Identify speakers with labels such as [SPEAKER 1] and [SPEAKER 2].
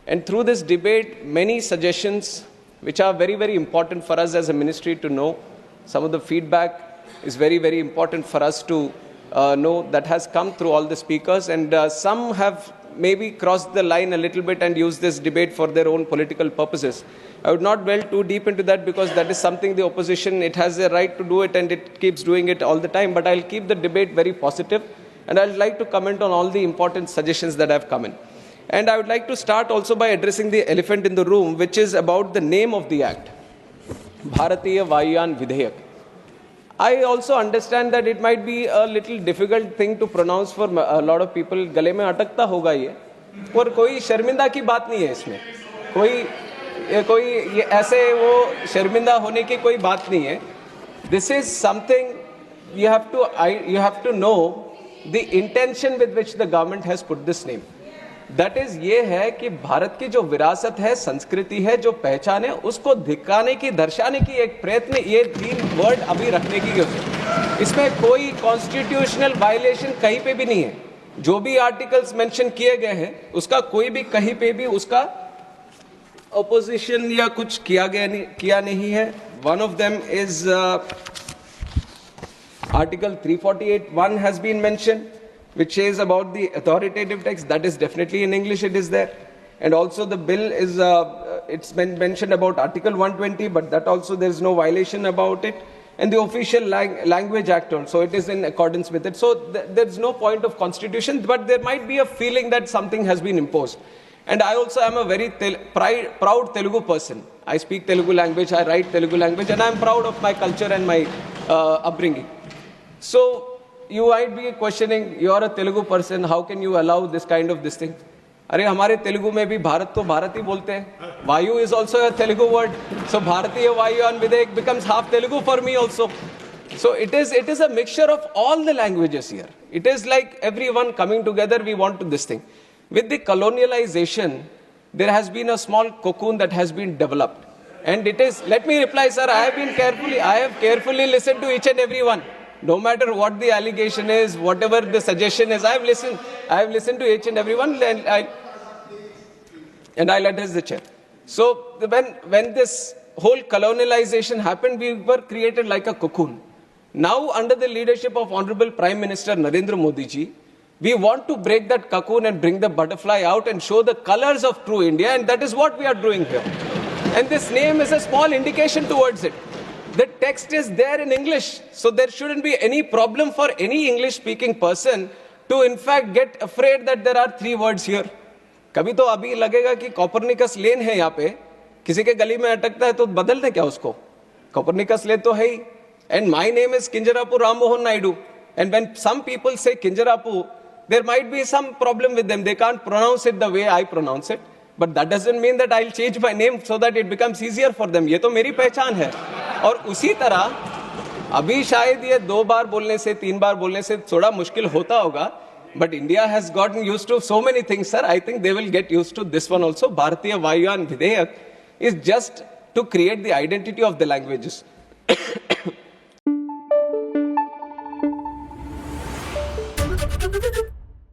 [SPEAKER 1] And through this debate, many suggestions which are very, very important for us as a ministry to know. Some of the feedback is very, very important for us to know that has come through all the speakers. And some have maybe crossed the line a little bit and used this debate for their own political purposes. I would not delve too deep into that because that is something the opposition, it has a right to do it and it keeps doing it all the time. But I'll keep the debate very positive and I'd like to comment on all the important suggestions that have come in. And I would like to start also by addressing the elephant in the room, which is about the name of the act, Bharatiya Vayuyan Vidhayak. I also understand that it might be a little difficult thing to pronounce for a lot of people. गले में अटकता होगा ये, और कोई शर्मिंदा की बात नहीं है इसमें. कोई ये ऐसे वो शर्मिंदा होने की कोई बात नहीं है. This is something you have to know the intention with which the government has put this name. That is ये है कि भारत की जो विरासत है, संस्कृति है, जो पहचान है, उसको दिखाने की, दर्शाने की एक प्रयत्न ये 3 वर्ड अभी रखने की है. इसमें कोई कॉन्स्टिट्यूशनल वायलेशन कहीं पे भी नहीं है. जो भी आर्टिकल्स मेंशन किए गए हैं उसका कोई भी कहीं पे भी उसका ऑपोजिशन या कुछ किया नहीं है. One of them is article 348(1) has been mentioned, which is about the authoritative text. That is definitely in English, it is there. And also the bill is, it's been mentioned about Article 120, but that also there is no violation about it. And the official language act also, it is in accordance with it. So there is no point of constitution, but there might be a feeling that something has been imposed. And I also am a very proud Telugu person. I speak Telugu language, I write Telugu language, and I am proud of my culture and my upbringing. So you might be questioning, you are a Telugu person, how can you allow this kind of this thing? अरे हमारे तेलुगु में भी भारत तो भारत ही बोलते हैं. वायु is also a Telugu word. So Bharatiya Vayuyan Vidhayak becomes half Telugu for me also. So it is a mixture of all the languages here. It is like everyone coming together, we want to this thing. With the colonialization, there has been a small cocoon that has been developed. And it is, let me reply, sir, I have carefully listened to each and every one. No matter what the allegation is, whatever the suggestion is, I have listened to each and every one, and I'll address the chair. So when this whole colonialization happened, we were created like a cocoon. Now, under the leadership of Honorable Prime Minister Narendra Modi ji, we want to break that cocoon and bring the butterfly out and show the colors of true India, and that is what we are doing here. And this name is a small indication towards it. The text is there in English, so there shouldn't be any problem for any English-speaking person to in fact get afraid that there are 3 words here. कभी तो अभी लगेगा कि Copernicus lane है यहाँ पे, किसी के गली में अटकता है तो बदल दे क्या उसको? कॉपरनिकस लेन तो है ही. And my name is Kinjarapu Ram Mohan Naidu. And when some people say Kinjarapu, there might be some problem with them. They can't pronounce it the way I pronounce it. But that doesn't mean that I'll change my name so that it becomes easier for them. ये तो मेरी पहचान है. और उसी तरह अभी शायद ये 2 बार बोलने से 3 बार बोलने से थोड़ा मुश्किल होता होगा. But India has gotten used to so many things, sir. I think they will get used to this one also. Bharatiya Vayuyan Vidhayak is just to create the identity of the languages.